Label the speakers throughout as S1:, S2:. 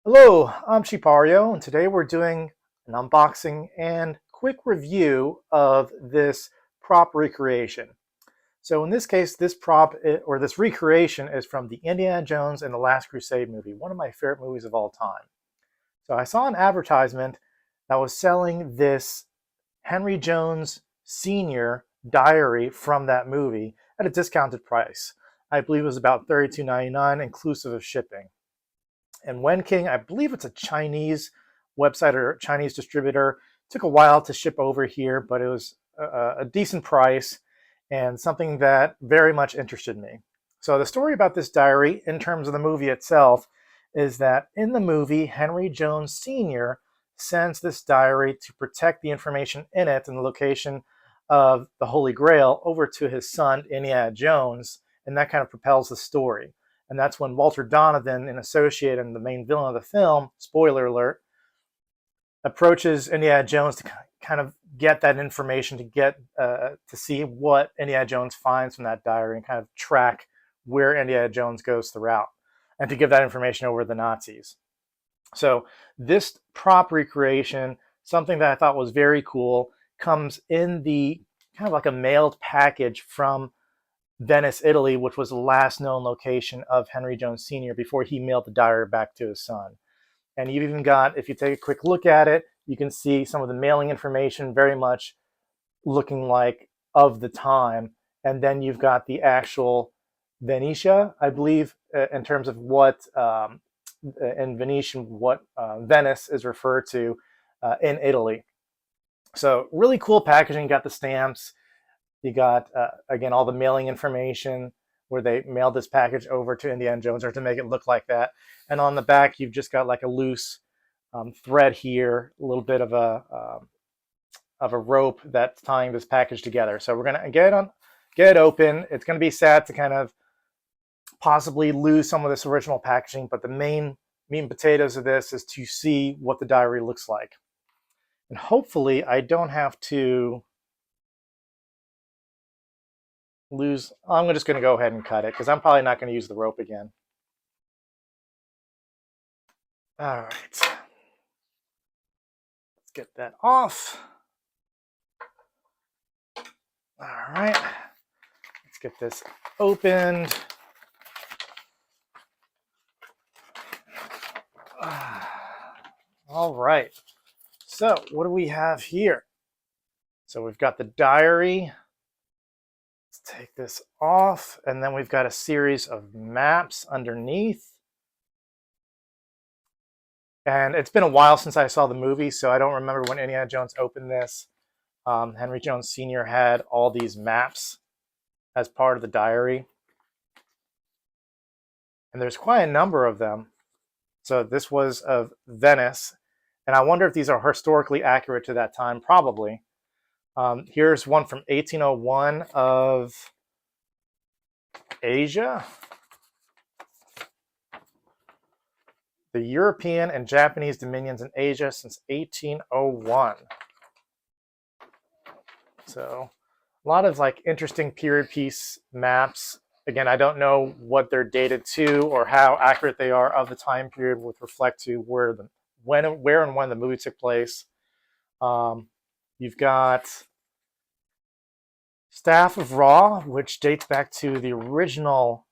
S1: Hello, I'm Cheapario, and today we're doing an unboxing and quick review of this prop recreation. So in this case, this prop or this recreation is from the Indiana Jones and the Last Crusade movie, one of my favorite movies of all time. So I saw an advertisement that was selling this Henry Jones Sr. diary from that movie at a discounted price. I believe it was about $32.99 inclusive of shipping. And whenking, I believe it's a Chinese website or Chinese distributor. It took a while to ship over here, but it was a decent price and something that very much interested me. So the story about this diary, in terms of the movie itself, is that in the movie, Henry Jones Sr. sends this diary to protect the information in it and the location of the Holy Grail over to his son, Indiana Jones, and that kind of propels the story. And that's when Walter Donovan, an associate and the main villain of the film, spoiler alert, approaches Indiana Jones to kind of get that information, to see what Indiana Jones finds from that diary and kind of track where Indiana Jones goes throughout, and to give that information over to the Nazis. So this prop recreation, something that I thought was very cool, comes in the kind of like a mailed package from Venice, Italy, which was the last known location of Henry Jones Sr. before he mailed the diary back to his son. And you've even got, if you take a quick look at it, you can see some of the mailing information very much looking like of the time. And then you've got the actual Venetia, I believe, in terms of what, in Venetian, what Venice is referred to in Italy. So really cool packaging, got the stamps. You got, again, all the mailing information where they mailed this package over to Indiana Jones, or to make it look like that. And on the back, you've just got like a loose thread here, a little bit of a rope that's tying this package together. So we're gonna get it open. It's gonna be sad to kind of possibly lose some of this original packaging, but the main meat and potatoes of this is to see what the diary looks like. And hopefully I don't have to lose. I'm just going to go ahead and cut it because I'm probably not going to use the rope again. All right. Let's get that off. All right. Let's get this opened. All right. So what do we have here? So we've got the diary. Let's take this off. And then we've got a series of maps underneath. And it's been a while since I saw the movie, so I don't remember when Indiana Jones opened this. Henry Jones Sr. had all these maps as part of the diary. And there's quite a number of them. So this was of Venice. And I wonder if these are historically accurate to that time. Probably. Here's one from 1801 of Asia. The European and Japanese dominions in Asia since 1801. So a lot of like interesting period piece maps. Again, I don't know what they're dated to or how accurate they are of the time period with respect to where and when the movie took place. You've got Staff of Ra, which dates back to the original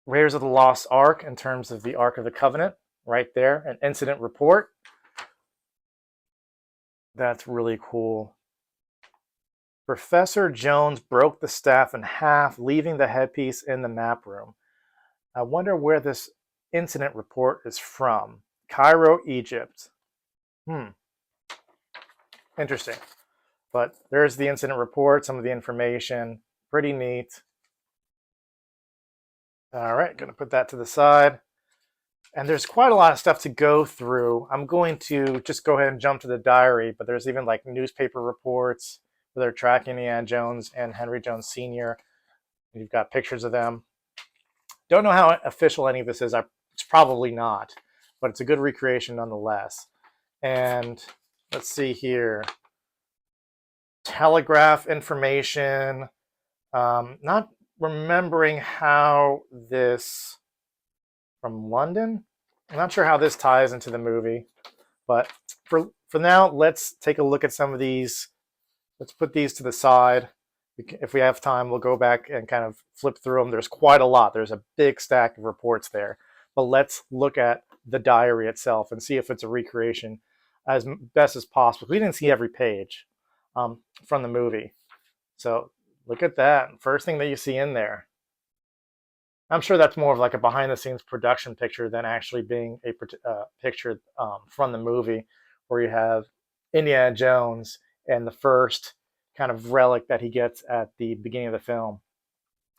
S1: Raiders of the Lost Ark in terms of the Ark of the Covenant, right there, an incident report. That's really cool. Professor Jones broke the staff in half, leaving the headpiece in the map room. I wonder where this incident report is from. Cairo, Egypt. Interesting. But there's the incident report, some of the information. Pretty neat. All right, going to put that to the side. And there's quite a lot of stuff to go through. I'm going to just go ahead and jump to the diary, but there's even like newspaper reports where they're tracking Indiana Jones and Henry Jones Sr. You've got pictures of them. Don't know how official any of this is. It's probably not, but it's a good recreation nonetheless. And let's see here. Telegraph information. Not remembering how this from London. I'm not sure how this ties into the movie, but for now, let's take a look at some of these. Let's put these to the side. If we have time, we'll go back and kind of flip through them. There's quite a lot. There's a big stack of reports there. But let's look at the diary itself and see if it's a recreation as best as possible. We didn't see every page from the movie. So look at that. First thing that you see in there. I'm sure that's more of like a behind the scenes production picture than actually being a picture from the movie, where you have Indiana Jones and the first kind of relic that he gets at the beginning of the film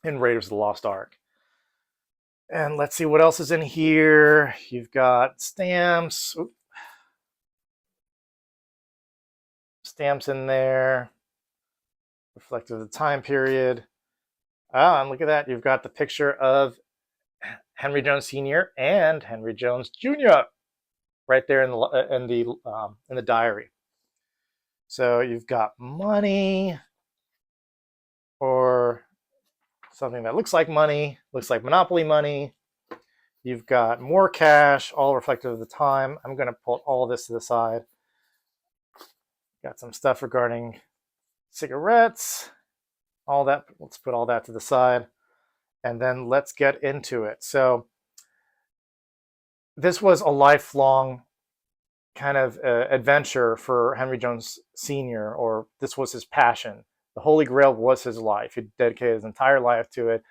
S1: in Raiders of the Lost Ark. And let's see what else is in here. You've got stamps. Oops. Stamps in there, reflective of the time period. Ah, and look at that. You've got the picture of Henry Jones Sr. and Henry Jones Jr. right there in the diary. So you've got money, or something that looks like money, looks like Monopoly money. You've got more cash, all reflective of the time. I'm going to pull all this to the side. Got some stuff regarding cigarettes, all that. Let's put all that to the side, and then let's get into it. So this was a lifelong kind of adventure for Henry Jones Sr., or this was his passion. The Holy Grail was his life. He dedicated his entire life to it.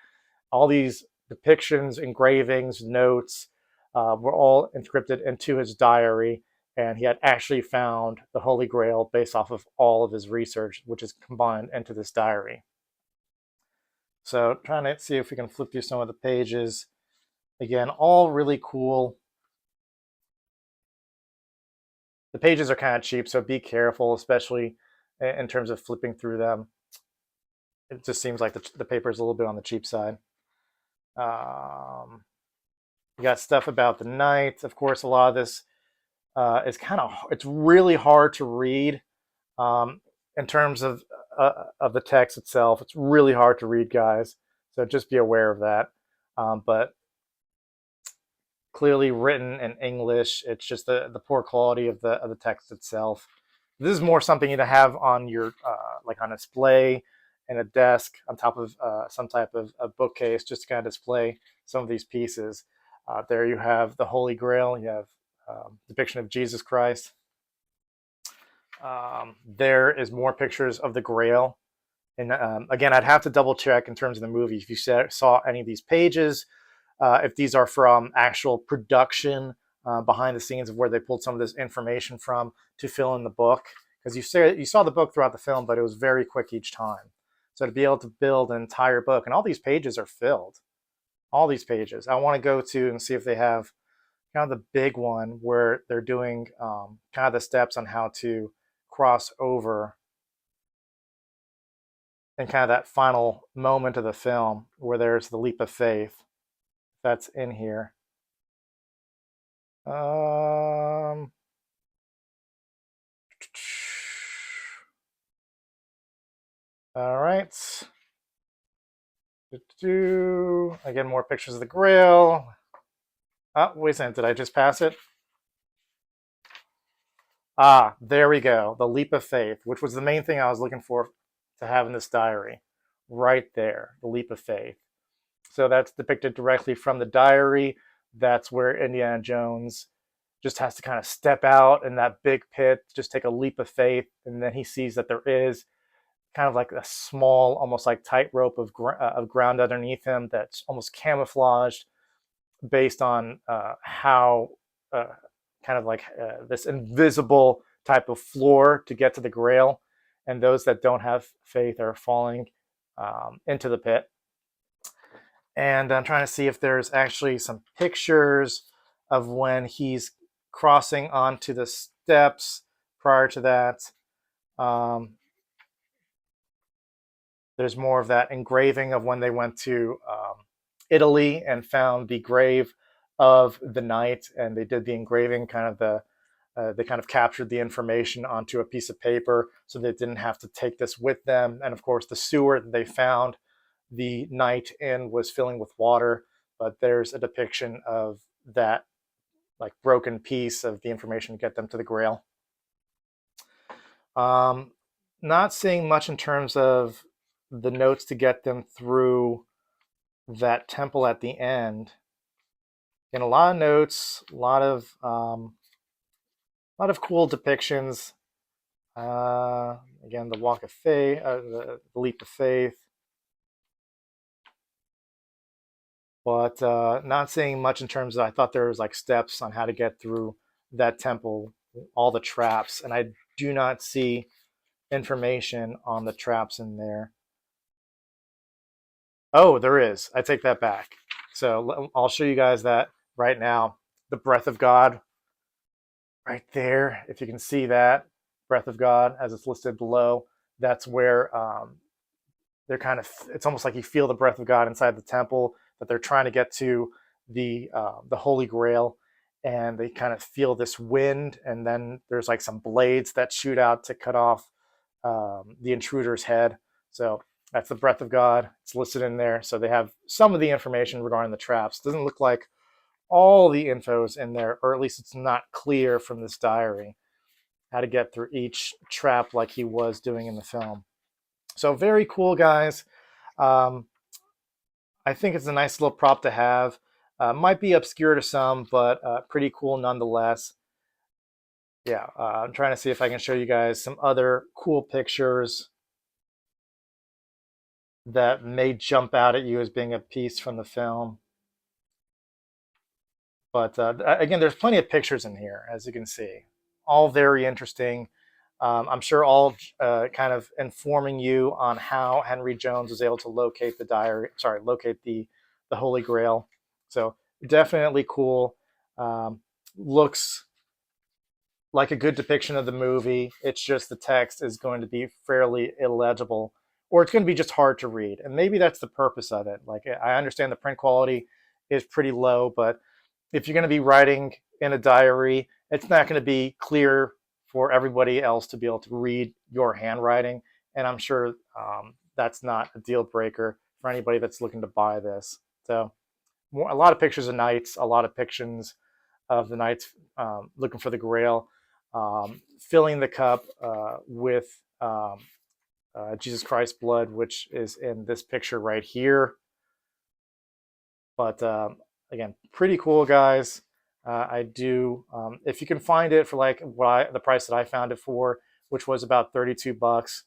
S1: All these depictions, engravings, notes were all encrypted into his diary, and he had actually found the Holy Grail based off of all of his research, which is combined into this diary. So trying to see if we can flip through some of the pages. Again, all really cool. The pages are kind of cheap, so be careful, especially in terms of flipping through them. It just seems like the paper is a little bit on the cheap side. You got stuff about the night. Of course, a lot of this is it's really hard to read in terms of the text itself. It's really hard to read, guys. So just be aware of that. But clearly written in English. It's just the poor quality of the text itself. This is more something you to have on your like on display in a desk on top of some type of a bookcase, just to kind of display some of these pieces. There you have the Holy Grail. You have depiction of Jesus Christ. There is more pictures of the Grail. And again, I'd have to double check in terms of the movie if you saw any of these pages. If these are from actual production behind the scenes of where they pulled some of this information from to fill in the book. Because you saw the book throughout the film, but it was very quick each time. So to be able to build an entire book, and all these pages are filled. All these pages. I want to go to and see if they have kind of the big one where they're doing kind of the steps on how to cross over, and kind of that final moment of the film where there's the leap of faith. That's in here. All right. Again, more pictures of the Grail. Oh, wait a second. Did I just pass it? Ah, there we go. The leap of faith, which was the main thing I was looking for to have in this diary. Right there, the leap of faith. So that's depicted directly from the diary. That's where Indiana Jones just has to kind of step out in that big pit, just take a leap of faith, and then he sees that there is kind of like a small, almost like tightrope of ground underneath him that's almost camouflaged based on how kind of like this invisible type of floor to get to the Grail, and those that don't have faith are falling into the pit. And I'm trying to see if there's actually some pictures of when he's crossing onto the steps prior to that. There's more of that engraving of when they went to Italy and found the grave of the knight, and they did the engraving, kind of they kind of captured the information onto a piece of paper so they didn't have to take this with them. And of course, the sewer that they found the knight in was filling with water, but there's a depiction of that like broken piece of the information to get them to the Grail. Not seeing much in terms of the notes to get them through that temple at the end. And a lot of notes, a lot of cool depictions. Again, the walk of faith, the leap of faith, but not seeing much in terms of. I thought there was like steps on how to get through that temple, all the traps, and I do not see information on the traps in there. Oh, there is. I take that back. So I'll show you guys that right now. The breath of God right there, if you can see that breath of God as it's listed below, that's where they're kind of, it's almost like you feel the breath of God inside the temple, that they're trying to get to the Holy Grail, and they kind of feel this wind, and then there's like some blades that shoot out to cut off the intruder's head. So that's the breath of God. It's listed in there. So they have some of the information regarding the traps. Doesn't look like all the info's in there, or at least it's not clear from this diary how to get through each trap like he was doing in the film. So very cool, guys. I think it's a nice little prop to have. Might be obscure to some, but pretty cool nonetheless. Yeah, I'm trying to see if I can show you guys some other cool pictures that may jump out at you as being a piece from the film. But again, there's plenty of pictures in here, as you can see. All very interesting. I'm sure all kind of informing you on how Henry Jones was able to locate the diary, sorry, locate the Holy Grail. So definitely cool. Looks like a good depiction of the movie. It's just the text is going to be fairly illegible, or it's going to be just hard to read. And maybe that's the purpose of it. Like, I understand the print quality is pretty low, but if you're going to be writing in a diary, it's not going to be clear for everybody else to be able to read your handwriting. And I'm sure that's not a deal breaker for anybody that's looking to buy this. So a lot of pictures of knights, a lot of depictions of the knights looking for the Grail, filling the cup with Jesus Christ's blood, which is in this picture right here. But again, pretty cool, guys. I do, if you can find it for like the price that I found it for, which was about 32 bucks.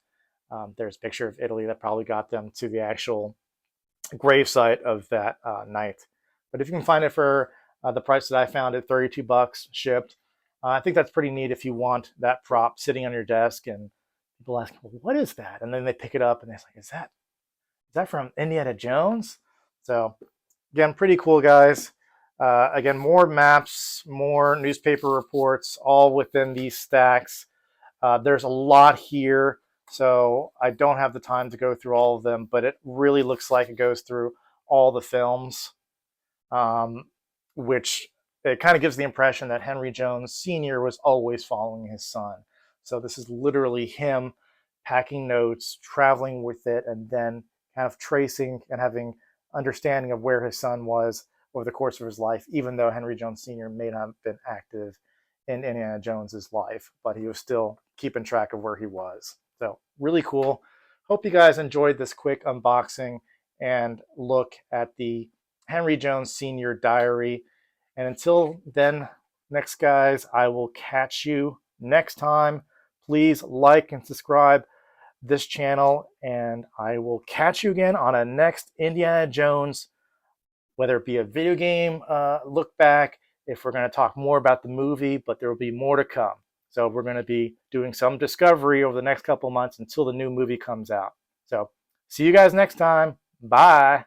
S1: There's a picture of Italy that probably got them to the actual gravesite of that knight. But if you can find it for the price that I found it, 32 bucks shipped, I think that's pretty neat if you want that prop sitting on your desk and people ask, well, what is that? And then they pick it up and they're like, is that from Indiana Jones? So again, pretty cool, guys. Again, more maps, more newspaper reports, all within these stacks. There's a lot here, so I don't have the time to go through all of them, but it really looks like it goes through all the films, which it kind of gives the impression that Henry Jones Sr. was always following his son. So this is literally him packing notes, traveling with it, and then kind of tracing and having understanding of where his son was over the course of his life, even though Henry Jones Sr. may not have been active in Indiana Jones's life, but he was still keeping track of where he was. So really cool. Hope you guys enjoyed this quick unboxing and look at the Henry Jones Sr. diary. And until then, next guys, I will catch you next time. Please like and subscribe this channel, and I will catch you again on a next Indiana Jones, whether it be a video game look back, if we're going to talk more about the movie, but there will be more to come. So we're going to be doing some discovery over the next couple months until the new movie comes out. So see you guys next time. Bye.